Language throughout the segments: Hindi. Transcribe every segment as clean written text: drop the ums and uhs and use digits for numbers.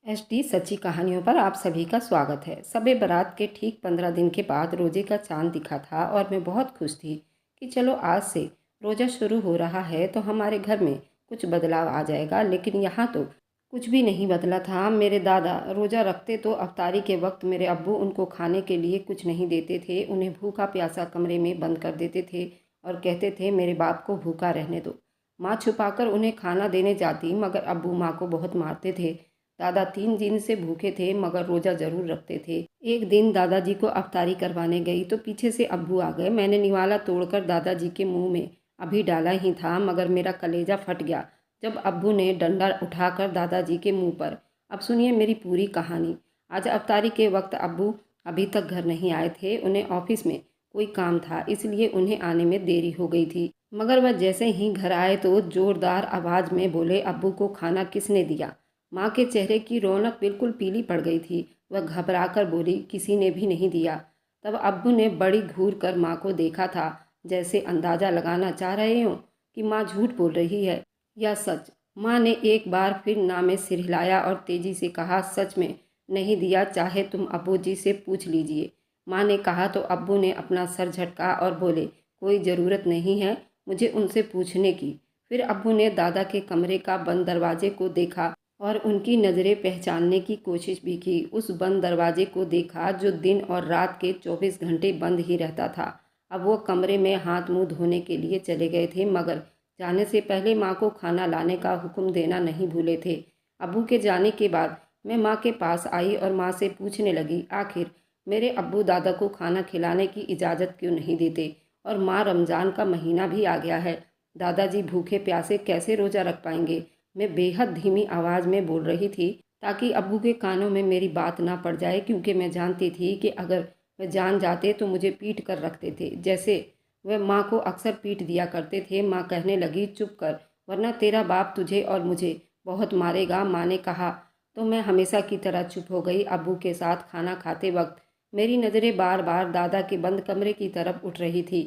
एचडी सच्ची कहानियों पर आप सभी का स्वागत है। शब बारात के ठीक 15 दिन के बाद रोजे का चांद दिखा था और मैं बहुत खुश थी कि चलो आज से रोज़ा शुरू हो रहा है तो हमारे घर में कुछ बदलाव आ जाएगा। लेकिन यहाँ तो कुछ भी नहीं बदला था। मेरे दादा रोज़ा रखते तो अफ्तारी के वक्त मेरे अब्बू उनको खाने के लिए कुछ नहीं देते थे। उन्हें भूखा प्यासा कमरे में बंद कर देते थे और कहते थे मेरे बाप को भूखा रहने दो। माँ छुपाकर उन्हें खाना देने जाती मगर अब्बू माँ को बहुत मारते थे। दादा 3 दिन से भूखे थे मगर रोज़ा ज़रूर रखते थे। एक दिन दादाजी को अफ्तारी करवाने गई तो पीछे से अब्बू आ गए। मैंने निवाला तोड़कर दादाजी के मुंह में अभी डाला ही था मगर मेरा कलेजा फट गया जब अब्बू ने डंडा उठाकर दादाजी के मुंह पर। अब सुनिए मेरी पूरी कहानी। आज अफ्तारी के वक्त अब्बू अभी तक घर नहीं आए थे। उन्हें ऑफिस में कोई काम था इसलिए उन्हें आने में देरी हो गई थी। मगर वह जैसे ही घर आए तो ज़ोरदार आवाज़ में बोले, अब्बू को खाना किसने दिया? माँ के चेहरे की रौनक बिल्कुल पीली पड़ गई थी। वह घबराकर बोली, किसी ने भी नहीं दिया। तब अब्बू ने बड़ी घूर कर माँ को देखा था, जैसे अंदाज़ा लगाना चाह रहे हों कि माँ झूठ बोल रही है या सच। माँ ने एक बार फिर ना में सिर हिलाया और तेजी से कहा, सच में नहीं दिया, चाहे तुम अब्बू जी से पूछ लीजिए। माँ ने कहा तो अब्बू ने अपना सर झटका और बोले, कोई ज़रूरत नहीं है मुझे उनसे पूछने की। फिर अब्बू ने दादा के कमरे का बंद दरवाजे को देखा और उनकी नज़रें पहचानने की कोशिश भी की। उस बंद दरवाजे को देखा जो दिन और रात के 24 घंटे बंद ही रहता था। अब वो कमरे में हाथ मुंह धोने के लिए चले गए थे मगर जाने से पहले माँ को खाना लाने का हुक्म देना नहीं भूले थे। अब्बू के जाने के बाद मैं माँ के पास आई और माँ से पूछने लगी, आखिर मेरे अब्बू दादा को खाना खिलाने की इजाज़त क्यों नहीं देते? और माँ, रमज़ान का महीना भी आ गया है, दादाजी भूखे प्यासे कैसे रोज़ा रख पाएंगे? मैं बेहद धीमी आवाज़ में बोल रही थी ताकि अब्बू के कानों में मेरी बात ना पड़ जाए, क्योंकि मैं जानती थी कि अगर वह जान जाते तो मुझे पीट कर रखते थे, जैसे वह माँ को अक्सर पीट दिया करते थे। माँ कहने लगी, चुप कर वरना तेरा बाप तुझे और मुझे बहुत मारेगा। माँ ने कहा तो मैं हमेशा की तरह चुप हो गई। अब्बू के साथ खाना खाते वक्त मेरी नज़रें बार बार दादा के बंद कमरे की तरफ उठ रही थी।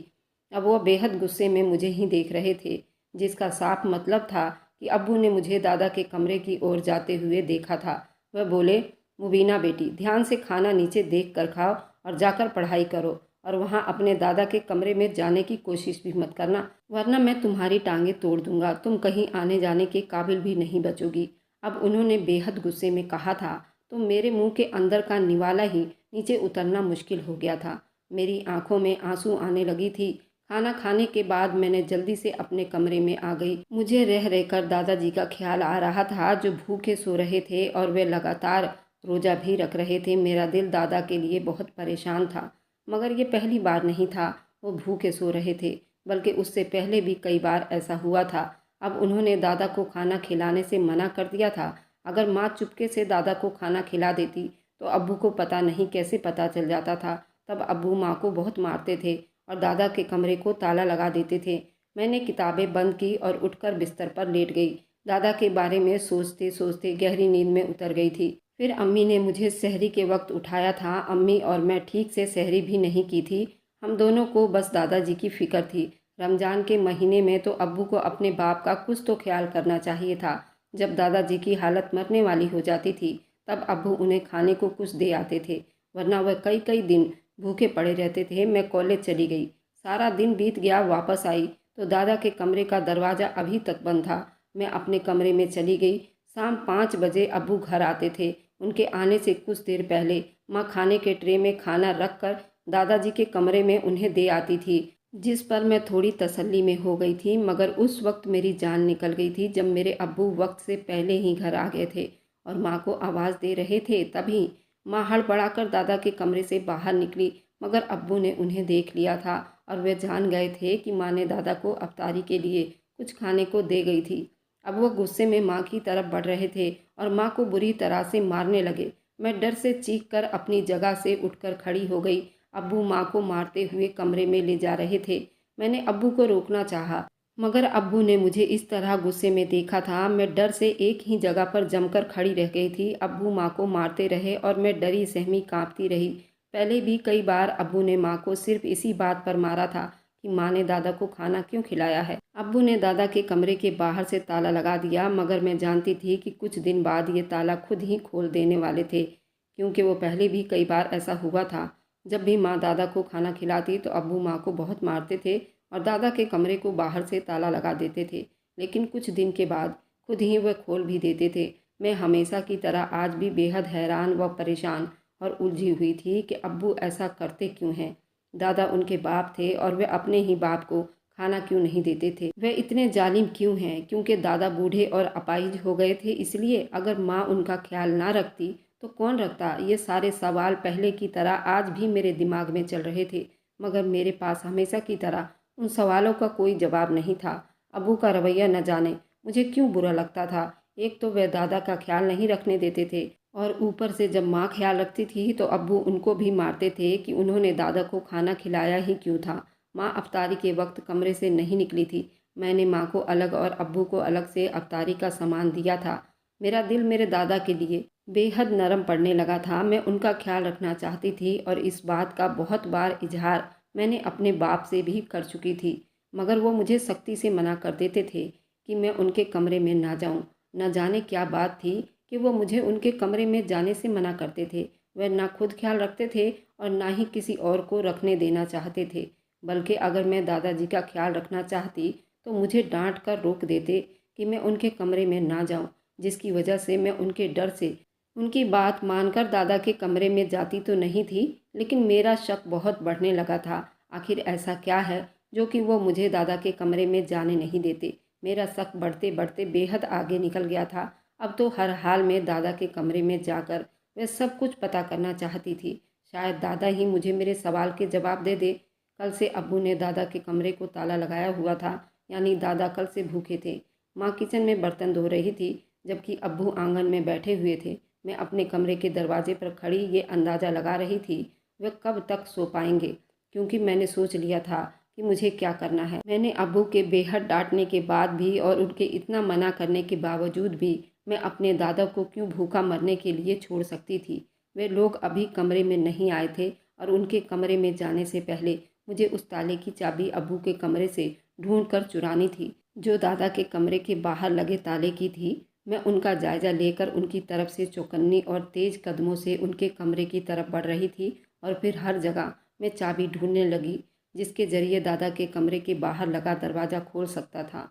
अब वह बेहद गुस्से में मुझे ही देख रहे थे, जिसका साफ मतलब था कि अब्बू ने मुझे दादा के कमरे की ओर जाते हुए देखा था। वह बोले, मुबीना बेटी, ध्यान से खाना नीचे देख कर खाओ और जाकर पढ़ाई करो, और वहाँ अपने दादा के कमरे में जाने की कोशिश भी मत करना, वरना मैं तुम्हारी टांगे तोड़ दूंगा। तुम कहीं आने जाने के काबिल भी नहीं बचोगी। अब उन्होंने बेहद गुस्से में कहा था तो मेरे मुंह के अंदर का निवाला ही नीचे उतरना मुश्किल हो गया था। मेरी आंखों में आंसू आने लगी थी। खाना खाने के बाद मैंने जल्दी से अपने कमरे में आ गई। मुझे रह रहकर दादाजी का ख्याल आ रहा था, जो भूखे सो रहे थे और वे लगातार रोज़ा भी रख रहे थे। मेरा दिल दादा के लिए बहुत परेशान था, मगर ये पहली बार नहीं था वो भूखे सो रहे थे, बल्कि उससे पहले भी कई बार ऐसा हुआ था। अब उन्होंने दादा को खाना खिलाने से मना कर दिया था। अगर माँ चुपके से दादा को खाना खिला देती तो अब्बू को पता नहीं कैसे पता चल जाता था। तब अब्बू माँ को बहुत मारते थे और दादा के कमरे को ताला लगा देते थे। मैंने किताबें बंद की और उठकर बिस्तर पर लेट गई। दादा के बारे में सोचते सोचते गहरी नींद में उतर गई थी। फिर अम्मी ने मुझे सहरी के वक्त उठाया था। अम्मी और मैं ठीक से सहरी भी नहीं की थी। हम दोनों को बस दादाजी की फिक्र थी। रमज़ान के महीने में तो अब्बू को अपने बाप का कुछ तो ख्याल करना चाहिए था। जब दादाजी की हालत मरने वाली हो जाती थी तब अब्बू उन्हें खाने को कुछ दे आते थे, वरना वह कई कई दिन भूखे पड़े रहते थे। मैं कॉलेज चली गई। सारा दिन बीत गया। वापस आई तो दादा के कमरे का दरवाज़ा अभी तक बंद था। मैं अपने कमरे में चली गई। शाम 5 बजे अब्बू घर आते थे। उनके आने से कुछ देर पहले माँ खाने के ट्रे में खाना रख कर दादाजी के कमरे में उन्हें दे आती थी, जिस पर मैं थोड़ी तसल्ली में हो गई थी। मगर उस वक्त मेरी जान निकल गई थी जब मेरे अब्बू वक्त से पहले ही घर आ गए थे और माँ को आवाज़ दे रहे थे। तभी माँ हड़बड़ाकर दादा के कमरे से बाहर निकली, मगर अब्बू ने उन्हें देख लिया था और वे जान गए थे कि माँ ने दादा को अफ्तारी के लिए कुछ खाने को दे गई थी। अब वह गुस्से में माँ की तरफ बढ़ रहे थे और माँ को बुरी तरह से मारने लगे। मैं डर से चीख कर अपनी जगह से उठकर खड़ी हो गई। अब्बू माँ को मारते हुए कमरे में ले जा रहे थे। मैंने अब्बू को रोकना चाहा, मगर अब्बू ने मुझे इस तरह गुस्से में देखा था, मैं डर से एक ही जगह पर जमकर खड़ी रह गई थी। अब्बू माँ को मारते रहे और मैं डरी सहमी कांपती रही। पहले भी कई बार अब्बू ने माँ को सिर्फ इसी बात पर मारा था कि माँ ने दादा को खाना क्यों खिलाया है। अब्बू ने दादा के कमरे के बाहर से ताला लगा दिया, मगर मैं जानती थी कि कुछ दिन बाद ये ताला खुद ही खोल देने वाले थे, क्योंकि वो पहले भी कई बार ऐसा हुआ था। जब भी माँ दादा को खाना खिलाती तो अब्बू माँ को बहुत मारते थे और दादा के कमरे को बाहर से ताला लगा देते थे, लेकिन कुछ दिन के बाद खुद ही वह खोल भी देते थे। मैं हमेशा की तरह आज भी बेहद हैरान व परेशान और उलझी हुई थी कि अब्बू ऐसा करते क्यों हैं। दादा उनके बाप थे और वे अपने ही बाप को खाना क्यों नहीं देते थे। वे इतने जालिम क्यों हैं? क्योंकि दादा बूढ़े और अपाहिज हो गए थे इसलिए? अगर माँ उनका ख्याल ना रखती तो कौन रखता? ये सारे सवाल पहले की तरह आज भी मेरे दिमाग में चल रहे थे, मगर मेरे पास हमेशा की तरह उन सवालों का कोई जवाब नहीं था। अब्बू का रवैया न जाने मुझे क्यों बुरा लगता था। एक तो वे दादा का ख्याल नहीं रखने देते थे और ऊपर से जब माँ ख्याल रखती थी तो अब्बू उनको भी मारते थे कि उन्होंने दादा को खाना खिलाया ही क्यों था। माँ अफ्तारी के वक्त कमरे से नहीं निकली थी। मैंने माँ को अलग और अब्बू को अलग से अफ्तारी का सामान दिया था। मेरा दिल मेरे दादा के लिए बेहद नरम पड़ने लगा था। मैं उनका ख्याल रखना चाहती थी और इस बात का बहुत बार इजहार मैंने अपने बाप से भी कर चुकी थी, मगर वो मुझे सख्ती से मना कर देते थे कि मैं उनके कमरे में ना जाऊं। न जाने क्या बात थी कि वो मुझे उनके कमरे में जाने से मना करते थे। वह ना खुद ख्याल रखते थे और ना ही किसी और को रखने देना चाहते थे, बल्कि अगर मैं दादाजी का ख्याल रखना चाहती तो मुझे डांट कर रोक देते कि मैं उनके कमरे में ना जाऊं, जिसकी वजह से मैं उनके डर से उनकी बात मानकर दादा के कमरे में जाती तो नहीं थी, लेकिन मेरा शक बहुत बढ़ने लगा था। आखिर ऐसा क्या है जो कि वो मुझे दादा के कमरे में जाने नहीं देते। मेरा शक बढ़ते बढ़ते बेहद आगे निकल गया था। अब तो हर हाल में दादा के कमरे में जाकर वह सब कुछ पता करना चाहती थी। शायद दादा ही मुझे मेरे सवाल के जवाब दे दे। कल से अब्बू ने दादा के कमरे को ताला लगाया हुआ था, यानी दादा कल से भूखे थे। माँ किचन में बर्तन धो रही थी, जबकि अब्बू आंगन में बैठे हुए थे। मैं अपने कमरे के दरवाजे पर खड़ी ये अंदाज़ा लगा रही थी वे कब तक सो पाएंगे, क्योंकि मैंने सोच लिया था कि मुझे क्या करना है। मैंने अब्बू के बेहद डांटने के बाद भी और उनके इतना मना करने के बावजूद भी मैं अपने दादा को क्यों भूखा मरने के लिए छोड़ सकती थी। वे लोग अभी कमरे में नहीं आए थे और उनके कमरे में जाने से पहले मुझे उस ताले की चाबी अब्बू के कमरे से ढूंढ कर चुरानी थी, जो दादा के कमरे के बाहर लगे ताले की थी। मैं उनका जायज़ा लेकर उनकी तरफ से चौकन्नी और तेज़ कदमों से उनके कमरे की तरफ बढ़ रही थी और फिर हर जगह मैं चाबी ढूंढने लगी जिसके ज़रिए दादा के कमरे के बाहर लगा दरवाज़ा खोल सकता था।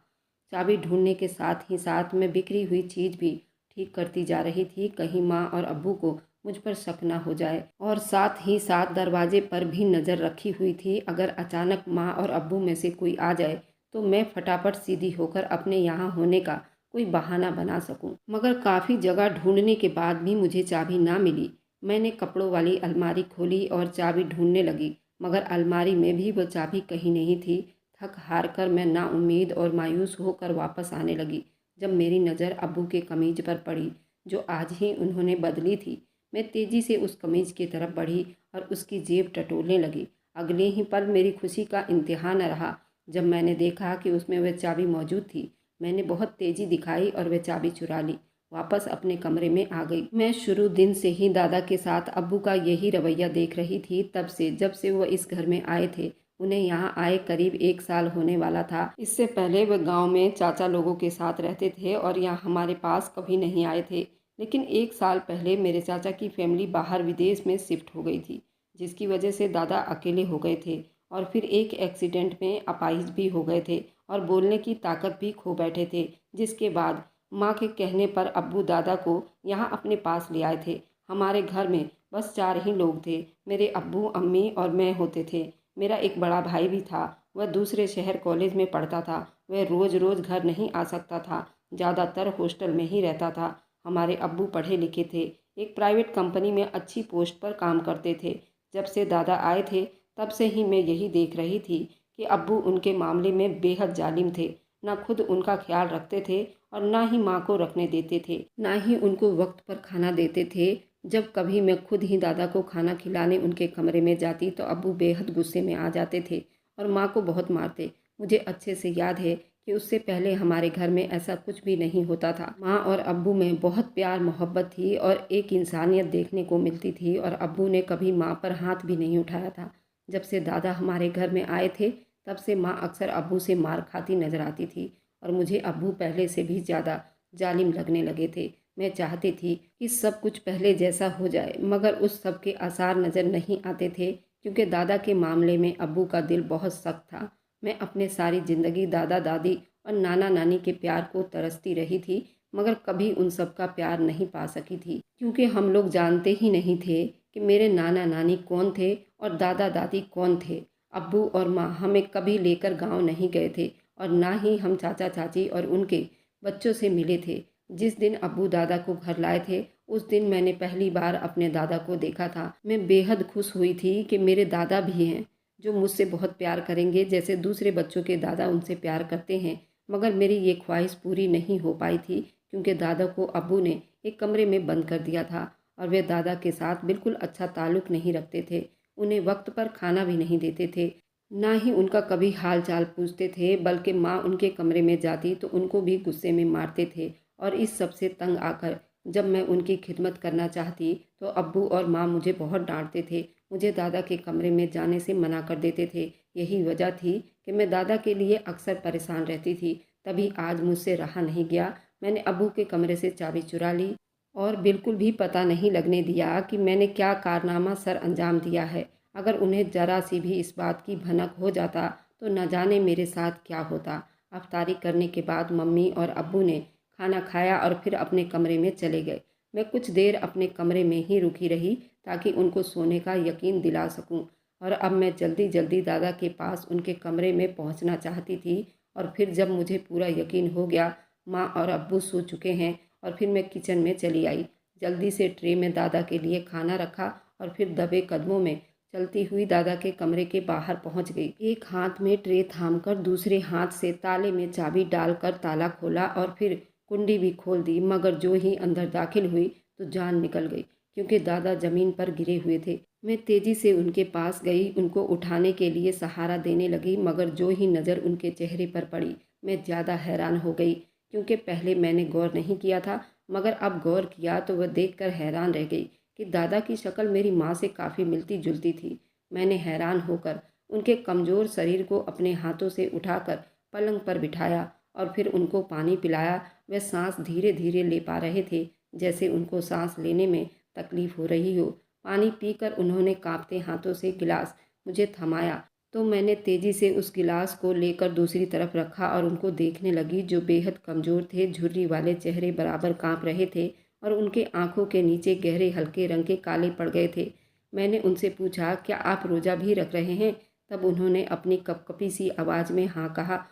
चाबी ढूंढने के साथ ही साथ मैं बिखरी हुई चीज़ भी ठीक करती जा रही थी, कहीं माँ और अब्बू को मुझ पर शक ना हो जाए। और साथ ही साथ दरवाजे पर भी नज़र रखी हुई थी, अगर अचानक माँ और अब्बू में से कोई आ जाए तो मैं फटाफट सीधी होकर अपने यहाँ होने का कोई बहाना बना सकूं। मगर काफ़ी जगह ढूंढने के बाद भी मुझे चाबी ना मिली। मैंने कपड़ों वाली अलमारी खोली और चाबी ढूंढने लगी, मगर अलमारी में भी वो चाबी कहीं नहीं थी। थक हार कर मैं नाउम्मीद और मायूस होकर वापस आने लगी, जब मेरी नज़र अब्बू के कमीज पर पड़ी जो आज ही उन्होंने बदली थी। मैं तेज़ी से उस कमीज की तरफ बढ़ी और उसकी जेब टटोलने लगी। अगले ही पल मेरी खुशी का इंतहा न रहा जब मैंने देखा कि उसमें वह चाबी मौजूद थी। मैंने बहुत तेज़ी दिखाई और वह चाबी चुरा ली। वापस अपने कमरे में आ गई। मैं शुरू दिन से ही दादा के साथ अब्बू का यही रवैया देख रही थी, तब से जब से वो इस घर में आए थे। उन्हें यहाँ आए करीब 1 साल होने वाला था। इससे पहले वह गांव में चाचा लोगों के साथ रहते थे और यहाँ हमारे पास कभी नहीं आए थे। लेकिन 1 साल पहले मेरे चाचा की फैमिली बाहर विदेश में शिफ्ट हो गई थी, जिसकी वजह से दादा अकेले हो गए थे और फिर एक एक्सीडेंट में अपाहिज भी हो गए थे और बोलने की ताकत भी खो बैठे थे। जिसके बाद माँ के कहने पर अब्बू दादा को यहाँ अपने पास ले आए थे। हमारे घर में बस 4 ही लोग थे, मेरे अब्बू, अम्मी और मैं होते थे। मेरा एक बड़ा भाई भी था, वह दूसरे शहर कॉलेज में पढ़ता था। वह रोज़ रोज़ घर नहीं आ सकता था, ज़्यादातर हॉस्टल में ही रहता था। हमारे अब्बू पढ़े लिखे थे, एक प्राइवेट कंपनी में अच्छी पोस्ट पर काम करते थे। जब से दादा आए थे तब से ही मैं यही देख रही थी कि अब्बू उनके मामले में बेहद जालिम थे। ना खुद उनका ख्याल रखते थे और ना ही माँ को रखने देते थे, ना ही उनको वक्त पर खाना देते थे। जब कभी मैं खुद ही दादा को खाना खिलाने उनके कमरे में जाती तो अब्बू बेहद गुस्से में आ जाते थे और माँ को बहुत मारते। मुझे अच्छे से याद है कि उससे पहले हमारे घर में ऐसा कुछ भी नहीं होता था। माँ और अब्बू में बहुत प्यार मोहब्बत थी और एक इंसानियत देखने को मिलती थी और अब्बू ने कभी माँ पर हाथ भी नहीं उठाया था। जब से दादा हमारे घर में आए थे तब से माँ अक्सर अब्बू से मार खाती नजर आती थी और मुझे अब्बू पहले से भी ज़्यादा जालिम लगने लगे थे। मैं चाहती थी कि सब कुछ पहले जैसा हो जाए, मगर उस सब के आसार नज़र नहीं आते थे, क्योंकि दादा के मामले में अब्बू का दिल बहुत सख्त था। मैं अपने सारी ज़िंदगी दादा दादी और नाना नानी के प्यार को तरसती रही थी, मगर कभी उन सब का प्यार नहीं पा सकी थी, क्योंकि हम लोग जानते ही नहीं थे कि मेरे नाना नानी कौन थे और दादा दादी कौन थे। अब्बू और माँ हमें कभी लेकर गांव नहीं गए थे और ना ही हम चाचा चाची और उनके बच्चों से मिले थे। जिस दिन अब्बू दादा को घर लाए थे, उस दिन मैंने पहली बार अपने दादा को देखा था। मैं बेहद खुश हुई थी कि मेरे दादा भी हैं जो मुझसे बहुत प्यार करेंगे, जैसे दूसरे बच्चों के दादा उनसे प्यार करते हैं। मगर मेरी ये ख्वाहिश पूरी नहीं हो पाई थी, क्योंकि दादा को अब्बू ने एक कमरे में बंद कर दिया था और वे दादा के साथ बिल्कुल अच्छा ताल्लुक़ नहीं रखते थे। उन्हें वक्त पर खाना भी नहीं देते थे, ना ही उनका कभी हाल चाल पूछते थे, बल्कि माँ उनके कमरे में जाती तो उनको भी गुस्से में मारते थे। और इस सब से तंग आकर जब मैं उनकी खिदमत करना चाहती तो अब्बू और माँ मुझे बहुत डांटते थे, मुझे दादा के कमरे में जाने से मना कर देते थे। यही वजह थी कि मैं दादा के लिए अक्सर परेशान रहती थी। तभी आज मुझसे रहा नहीं गया, मैंने अब्बू के कमरे से चाबी चुरा ली और बिल्कुल भी पता नहीं लगने दिया कि मैंने क्या कारनामा सर अंजाम दिया है। अगर उन्हें ज़रा सी भी इस बात की भनक हो जाता तो न जाने मेरे साथ क्या होता। अफ्तारी करने के बाद मम्मी और अब्बू ने खाना खाया और फिर अपने कमरे में चले गए। मैं कुछ देर अपने कमरे में ही रुकी रही ताकि उनको सोने का यकीन दिला सकूं। और अब मैं जल्दी जल्दी दादा के पास उनके कमरे में पहुंचना चाहती थी। और फिर जब मुझे पूरा यकीन हो गया माँ और अब्बू सो चुके हैं, और फिर मैं किचन में चली आई। जल्दी से ट्रे में दादा के लिए खाना रखा और फिर दबे कदमों में चलती हुई दादा के कमरे के बाहर पहुंच गई। एक हाथ में ट्रे थामकर दूसरे हाथ से ताले में चाबी डालकर ताला खोला और फिर कुंडी भी खोल दी, मगर जो ही अंदर दाखिल हुई तो जान निकल गई, क्योंकि दादा जमीन पर गिरे हुए थे। मैं तेजी से उनके पास गई, उनको उठाने के लिए सहारा देने लगी, मगर जो ही नज़र उनके चेहरे पर पड़ी मैं ज़्यादा हैरान हो गई, क्योंकि पहले मैंने गौर नहीं किया था, मगर अब गौर किया तो वह देखकर हैरान रह गई कि दादा की शक्ल मेरी माँ से काफ़ी मिलती जुलती थी। मैंने हैरान होकर उनके कमज़ोर शरीर को अपने हाथों से उठाकर पलंग पर बिठाया और फिर उनको पानी पिलाया। वे सांस धीरे धीरे ले पा रहे थे, जैसे उनको सांस लेने में तकलीफ हो रही हो। पानी पीकर उन्होंने कांपते हाथों से गिलास मुझे थमाया, तो मैंने तेजी से उस गिलास को लेकर दूसरी तरफ रखा और उनको देखने लगी, जो बेहद कमज़ोर थे, झुर्री वाले चेहरे बराबर कांप रहे थे और उनके आंखों के नीचे गहरे हल्के रंग के काले पड़ गए थे। मैंने उनसे पूछा, क्या आप रोज़ा भी रख रहे हैं? तब उन्होंने अपनी कपकपी सी आवाज़ में हाँ कहा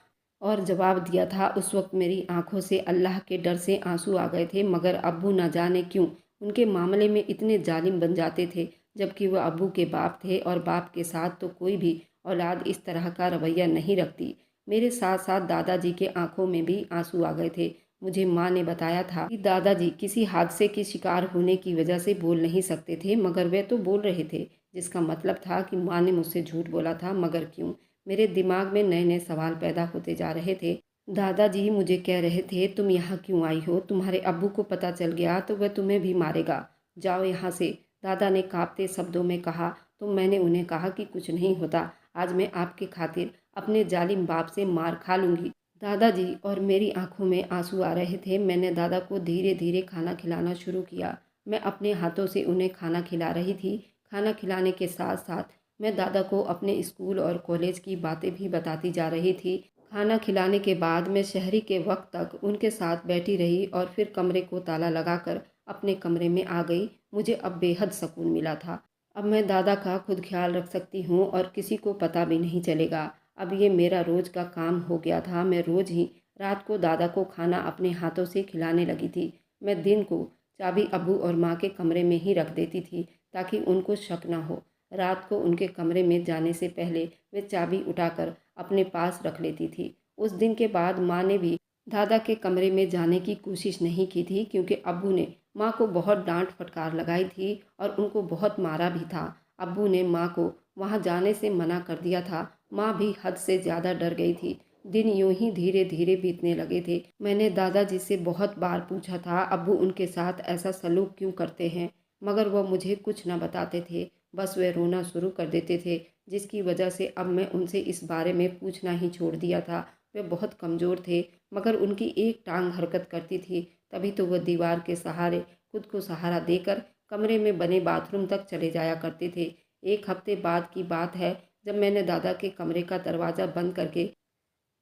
और जवाब दिया था। उस वक्त मेरी आंखों से अल्लाह के डर से आंसू आ गए थे, मगर अब्बू न जाने क्यों उनके मामले में इतने जालिम बन जाते थे, जबकि वह अब्बू के बाप थे और बाप के साथ तो कोई भी औलाद इस तरह का रवैया नहीं रखती। मेरे साथ साथ दादाजी के आंखों में भी आंसू आ गए थे। मुझे माँ ने बताया था कि दादाजी किसी हादसे के शिकार होने की वजह से बोल नहीं सकते थे, मगर वे तो बोल रहे थे, जिसका मतलब था कि माँ ने मुझसे झूठ बोला था। मगर क्यों? मेरे दिमाग में नए नए सवाल पैदा होते जा रहे थे। दादाजी मुझे कह रहे थे, तुम यहाँ क्यों आई हो? तुम्हारे अब्बू को पता चल गया तो वह तुम्हें भी मारेगा, जाओ यहाँ से। दादा ने कांपते शब्दों में कहा। तो मैंने उन्हें कहा कि कुछ नहीं होता, आज मैं आपके खातिर अपने जालिम बाप से मार खा लूँगी। दादाजी और मेरी आंखों में आंसू आ रहे थे। मैंने दादा को धीरे धीरे खाना खिलाना शुरू किया। मैं अपने हाथों से उन्हें खाना खिला रही थी। खाना खिलाने के साथ साथ मैं दादा को अपने स्कूल और कॉलेज की बातें भी बताती जा रही थी। खाना खिलाने के बाद मैं शहरी के वक्त तक उनके साथ बैठी रही और फिर कमरे को ताला लगाकर अपने कमरे में आ गई। मुझे अब बेहद सुकून मिला था। अब मैं दादा का खुद ख्याल रख सकती हूँ और किसी को पता भी नहीं चलेगा। अब ये मेरा रोज़ का काम हो गया था। मैं रोज़ ही रात को दादा को खाना अपने हाथों से खिलाने लगी थी। मैं दिन को चाबी अब्बू और माँ के कमरे में ही रख देती थी, ताकि उनको शक ना हो। रात को उनके कमरे में जाने से पहले वे चाबी उठाकर अपने पास रख लेती थी। उस दिन के बाद माँ ने भी दादा के कमरे में जाने की कोशिश नहीं की थी, क्योंकि अब्बू ने माँ को बहुत डांट फटकार लगाई थी और उनको बहुत मारा भी था। अब्बू ने माँ को वहाँ जाने से मना कर दिया था। माँ भी हद से ज़्यादा डर गई थी। दिन यूं ही धीरे धीरे बीतने लगे थे। मैंने दादाजी से बहुत बार पूछा था, अब्बू उनके साथ ऐसा सलूक क्यों करते हैं, मगर वह मुझे कुछ न बताते थे। बस वे रोना शुरू कर देते थे, जिसकी वजह से अब मैं उनसे इस बारे में पूछना ही छोड़ दिया था। वे बहुत कमज़ोर थे, मगर उनकी एक टांग हरकत करती थी, तभी तो वह दीवार के सहारे खुद को सहारा देकर कमरे में बने बाथरूम तक चले जाया करते थे। एक हफ्ते बाद की बात है, जब मैंने दादा के कमरे का दरवाज़ा बंद करके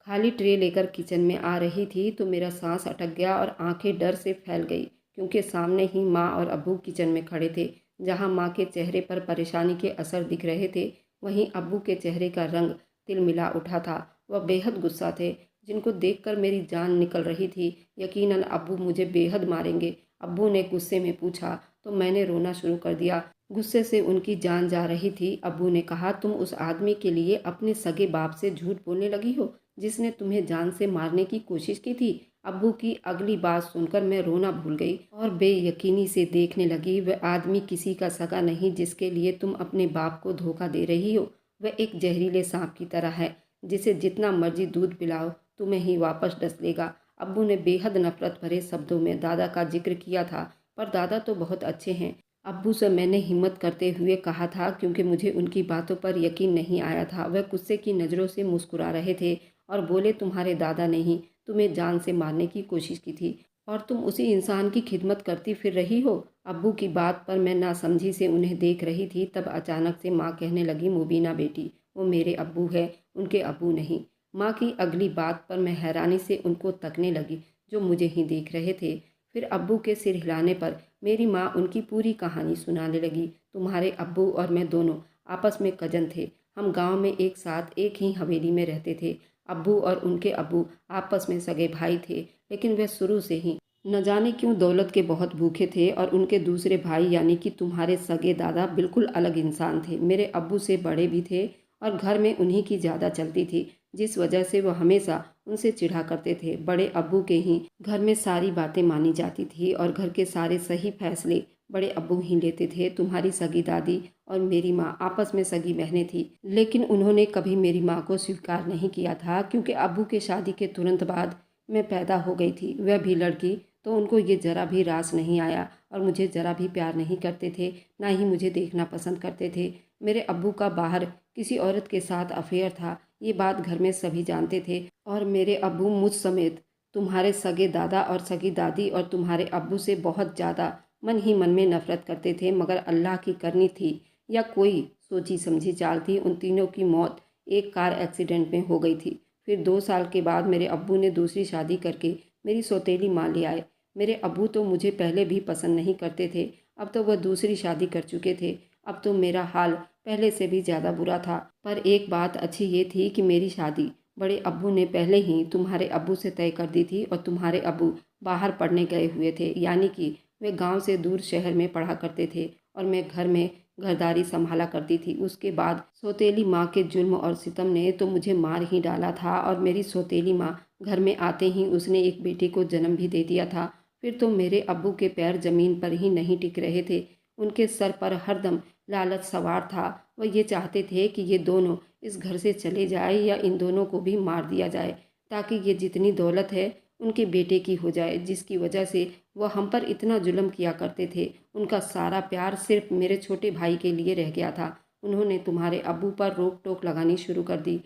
खाली ट्रे लेकर किचन में आ रही थी तो मेरा सांस अटक गया और आंखें डर से फैल गई, क्योंकि सामने ही माँ और अब्बू किचन में खड़े थे। जहाँ माँ के चेहरे पर परेशानी के असर दिख रहे थे, वहीं अब्बू के चेहरे का रंग तिलमिला उठा था। वह बेहद गुस्सा थे, जिनको देखकर मेरी जान निकल रही थी। यकीनन अब्बू मुझे बेहद मारेंगे। अब्बू ने गुस्से में पूछा तो मैंने रोना शुरू कर दिया। गुस्से से उनकी जान जा रही थी। अब्बू ने कहा, तुम उस आदमी के लिए अपने सगे बाप से झूठ बोलने लगी हो, जिसने तुम्हें जान से मारने की कोशिश की थी। अब्बू की अगली बात सुनकर मैं रोना भूल गई और बेयकीनी से देखने लगी। वह आदमी किसी का सगा नहीं जिसके लिए तुम अपने बाप को धोखा दे रही हो। वह एक जहरीले सांप की तरह है, जिसे जितना मर्जी दूध पिलाओ तुम्हें ही वापस डस लेगा। अब्बू ने बेहद नफरत भरे शब्दों में दादा का जिक्र किया था, पर दादा तो बहुत अच्छे हैं। अब्बू से मैंने हिम्मत करते हुए कहा था, क्योंकि मुझे उनकी बातों पर यकीन नहीं आया था। वह गुस्से की नज़रों से मुस्कुरा रहे थे और बोले, तुम्हारे दादा ने ही तुम्हें जान से मारने की कोशिश की थी और तुम उसी इंसान की खिदमत करती फिर रही हो। अब्बू की बात पर मैं नासमझी से उन्हें देख रही थी, तब अचानक से माँ कहने लगी, मुबीना बेटी, वो मेरे अब्बू है, उनके अब्बू नहीं। माँ की अगली बात पर मैं हैरानी से उनको तकने लगी, जो मुझे ही देख रहे थे। फिर अब्बू के सिर हिलाने पर मेरी माँ उनकी पूरी कहानी सुनाने लगी। तुम्हारे अब्बू और मैं दोनों आपस में कजन थे। हम गांव में एक साथ एक ही हवेली में रहते थे। अब्बू और उनके अब्बू आपस में सगे भाई थे, लेकिन वे शुरू से ही न जाने क्यों दौलत के बहुत भूखे थे। और उनके दूसरे भाई यानी कि तुम्हारे सगे दादा बिल्कुल अलग इंसान थे। मेरे अब्बू से बड़े भी थे और घर में उन्हीं की ज़्यादा चलती थी, जिस वजह से वो हमेशा उनसे चिढ़ा करते थे। बड़े अब्बू के ही घर में सारी बातें मानी जाती थी और घर के सारे सही फैसले बड़े अब्बू ही लेते थे। तुम्हारी सगी दादी और मेरी माँ आपस में सगी बहनें थी, लेकिन उन्होंने कभी मेरी माँ को स्वीकार नहीं किया था, क्योंकि अब्बू के शादी के तुरंत बाद मैं पैदा हो गई थी। वह भी लड़की, तो उनको ये ज़रा भी रास नहीं आया और मुझे ज़रा भी प्यार नहीं करते थे, ना ही मुझे देखना पसंद करते थे। मेरे अब्बू का बाहर किसी औरत के साथ अफेयर था, ये बात घर में सभी जानते थे। और मेरे अब्बू मुझ समेत तुम्हारे सगे दादा और सगी दादी और तुम्हारे अब्बू से बहुत ज़्यादा मन ही मन में नफरत करते थे। मगर अल्लाह की करनी थी या कोई सोची समझी चाल थी, उन तीनों की मौत एक कार एक्सीडेंट में हो गई थी। फिर 2 साल के बाद मेरे अब्बू ने दूसरी शादी करके मेरी सौतेली माँ ले आए। मेरे अब्बू तो मुझे पहले भी पसंद नहीं करते थे, अब तो वह दूसरी शादी कर चुके थे। अब तो मेरा हाल पहले से भी ज़्यादा बुरा था। पर एक बात अच्छी ये थी कि मेरी शादी बड़े अब्बू ने पहले ही तुम्हारे अब्बू से तय कर दी थी और तुम्हारे अब्बू बाहर पढ़ने गए हुए थे, यानी कि वे गांव से दूर शहर में पढ़ा करते थे और मैं घर में घरदारी संभाला करती थी। उसके बाद सौतेली माँ के जुल्म और सितम ने तो मुझे मार ही डाला था और मेरी सौतेली माँ घर में आते ही उसने एक बेटे को जन्म भी दे दिया था। फिर तो मेरे अब्बू के पैर जमीन पर ही नहीं टिक रहे थे। उनके सर पर हरदम लालच सवार था। वह ये चाहते थे कि ये दोनों इस घर से चले जाए या इन दोनों को भी मार दिया जाए, ताकि ये जितनी दौलत है उनके बेटे की हो जाए, जिसकी वजह से वह हम पर इतना जुल्म किया करते थे। उनका सारा प्यार सिर्फ मेरे छोटे भाई के लिए रह गया था। उन्होंने तुम्हारे अब्बू पर रोक टोक लगानी शुरू कर दी,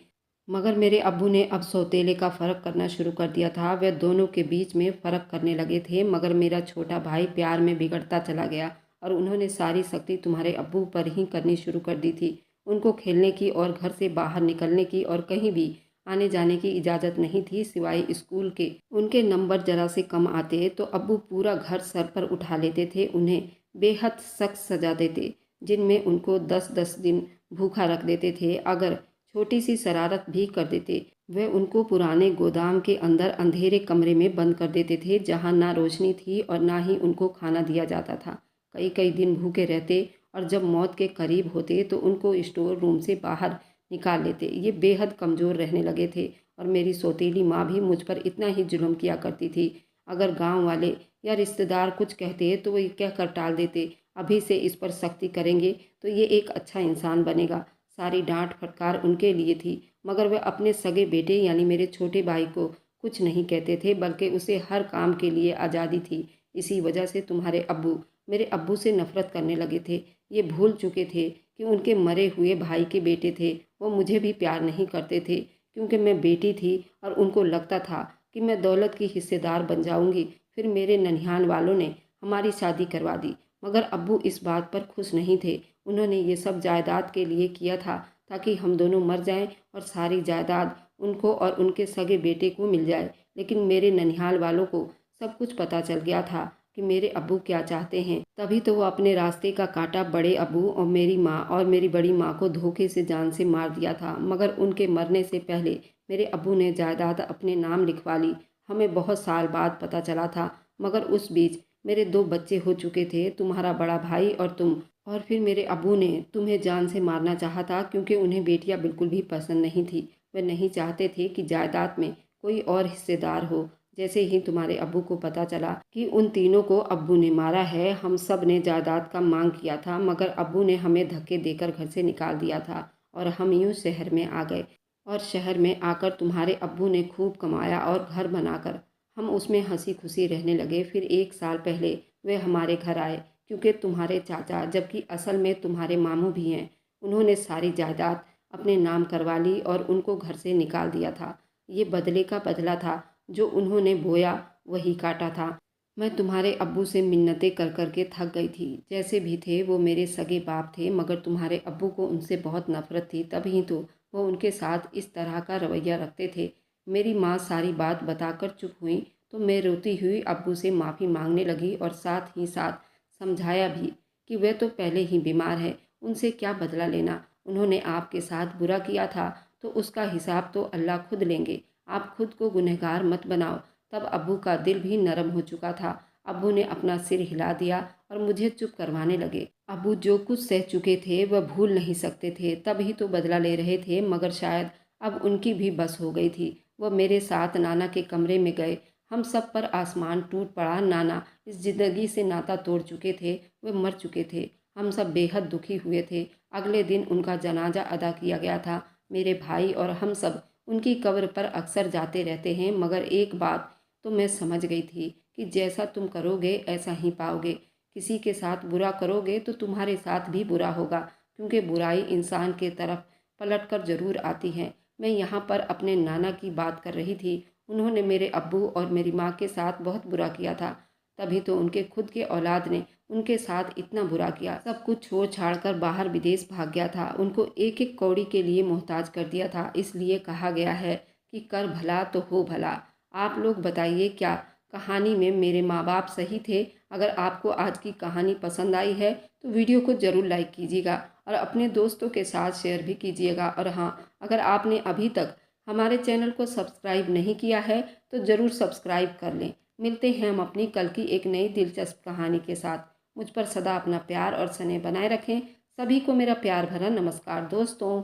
मगर मेरे अब्बू ने अब सौतेले का फ़र्क करना शुरू कर दिया था। वे दोनों के बीच में फ़र्क करने लगे थे, मगर मेरा छोटा भाई प्यार में बिगड़ता चला गया और उन्होंने सारी सख्ती तुम्हारे अब्बू पर ही करनी शुरू कर दी थी। उनको खेलने की और घर से बाहर निकलने की और कहीं भी आने जाने की इजाज़त नहीं थी, सिवाय स्कूल के। उनके नंबर ज़रा से कम आते तो अब्बू पूरा घर सर पर उठा लेते थे, उन्हें बेहद सख्त सजा देते, जिनमें उनको 10-10 दिन भूखा रख देते थे। अगर छोटी सी शरारत भी कर देते, वे उनको पुराने गोदाम के अंदर अंधेरे कमरे में बंद कर देते थे, जहां ना रोशनी थी और ना ही उनको खाना दिया जाता था। कई कई दिन भूखे रहते और जब मौत के करीब होते तो उनको स्टोर रूम से बाहर निकाल लेते। ये बेहद कमज़ोर रहने लगे थे और मेरी सौतेली माँ भी मुझ पर इतना ही जुल्म किया करती थी। अगर गांव वाले या रिश्तेदार कुछ कहते तो वो ये कहकर टाल देते, अभी से इस पर सख्ती करेंगे तो ये एक अच्छा इंसान बनेगा। सारी डांट फटकार उनके लिए थी, मगर वे अपने सगे बेटे यानी मेरे छोटे भाई को कुछ नहीं कहते थे, बल्कि उसे हर काम के लिए आज़ादी थी। इसी वजह से तुम्हारे अब्बू मेरे अब्बू से नफ़रत करने लगे थे। ये भूल चुके थे कि उनके मरे हुए भाई के बेटे थे। वो मुझे भी प्यार नहीं करते थे क्योंकि मैं बेटी थी और उनको लगता था कि मैं दौलत की हिस्सेदार बन जाऊंगी। फिर मेरे ननिहाल वालों ने हमारी शादी करवा दी, मगर अब्बू इस बात पर खुश नहीं थे। उन्होंने ये सब जायदाद के लिए किया था ताकि हम दोनों मर जाएं और सारी जायदाद उनको और उनके सगे बेटे को मिल जाए। लेकिन मेरे ननिहाल वालों को सब कुछ पता चल गया था कि मेरे अब्बू क्या चाहते हैं। तभी तो वो अपने रास्ते का कांटा बड़े अब्बू और मेरी माँ और मेरी बड़ी माँ को धोखे से जान से मार दिया था। मगर उनके मरने से पहले मेरे अब्बू ने जायदाद अपने नाम लिखवा ली। हमें बहुत साल बाद पता चला था, मगर उस बीच मेरे 2 बच्चे हो चुके थे, तुम्हारा बड़ा भाई और तुम। और फिर मेरे अब्बू ने तुम्हें जान से मारना चाहा था क्योंकि उन्हें बेटियां बिल्कुल भी पसंद नहीं थी। वे नहीं चाहते थे कि जायदाद में कोई और हिस्सेदार हो। जैसे ही तुम्हारे अब्बू को पता चला कि उन तीनों को अब्बू ने मारा है, हम सब ने जायदाद का मांग किया था, मगर अब्बू ने हमें धक्के देकर घर से निकाल दिया था और हम यूं शहर में आ गए। और शहर में आकर तुम्हारे अब्बू ने खूब कमाया और घर बनाकर हम उसमें हंसी खुशी रहने लगे। फिर 1 साल पहले वे हमारे घर आए क्योंकि तुम्हारे चाचा, जबकि असल में तुम्हारे मामू भी हैं, उन्होंने सारी जायदाद अपने नाम करवा ली और उनको घर से निकाल दिया था। ये बदले का बदला था, जो उन्होंने बोया वही काटा था। मैं तुम्हारे अब्बू से मिन्नतें कर कर के थक गई थी। जैसे भी थे वो मेरे सगे बाप थे, मगर तुम्हारे अब्बू को उनसे बहुत नफरत थी, तभी तो वो उनके साथ इस तरह का रवैया रखते थे। मेरी माँ सारी बात बताकर चुप हुई तो मैं रोती हुई अब्बू से माफ़ी मांगने लगी और साथ ही साथ समझाया भी कि वे तो पहले ही बीमार है, उनसे क्या बदला लेना। उन्होंने आपके साथ बुरा किया था तो उसका हिसाब तो अल्लाह खुद लेंगे। आप खुद को गुनहगार मत बनाओ। तब अब्बू का दिल भी नरम हो चुका था। अब्बू ने अपना सिर हिला दिया और मुझे चुप करवाने लगे। अब्बू जो कुछ सह चुके थे वह भूल नहीं सकते थे, तभी तो बदला ले रहे थे, मगर शायद अब उनकी भी बस हो गई थी। वह मेरे साथ नाना के कमरे में गए। हम सब पर आसमान टूट पड़ा। नाना इस जिंदगी से नाता तोड़ चुके थे, वे मर चुके थे। हम सब बेहद दुखी हुए थे। अगले दिन उनका जनाजा अदा किया गया था। मेरे भाई और हम सब उनकी कब्र पर अक्सर जाते रहते हैं, मगर एक बात तो मैं समझ गई थी कि जैसा तुम करोगे ऐसा ही पाओगे। किसी के साथ बुरा करोगे तो तुम्हारे साथ भी बुरा होगा, क्योंकि बुराई इंसान के तरफ पलट कर जरूर आती है। मैं यहाँ पर अपने नाना की बात कर रही थी। उन्होंने मेरे अब्बू और मेरी माँ के साथ बहुत बुरा किया था, तभी तो उनके खुद के औलाद ने उनके साथ इतना बुरा किया। सब कुछ छोड़ छाड़ कर बाहर विदेश भाग गया था। उनको एक एक कौड़ी के लिए मोहताज कर दिया था। इसलिए कहा गया है कि कर भला तो हो भला। आप लोग बताइए, क्या कहानी में मेरे माँ बाप सही थे? अगर आपको आज की कहानी पसंद आई है तो वीडियो को ज़रूर लाइक कीजिएगा और अपने दोस्तों के साथ शेयर भी कीजिएगा। और हाँ, अगर आपने अभी तक हमारे चैनल को सब्सक्राइब नहीं किया है तो ज़रूर सब्सक्राइब कर लें। मिलते हैं हम अपनी कल की एक नई दिलचस्प कहानी के साथ। मुझ पर सदा अपना प्यार और स्नेह बनाए रखें। सभी को मेरा प्यार भरा नमस्कार दोस्तों।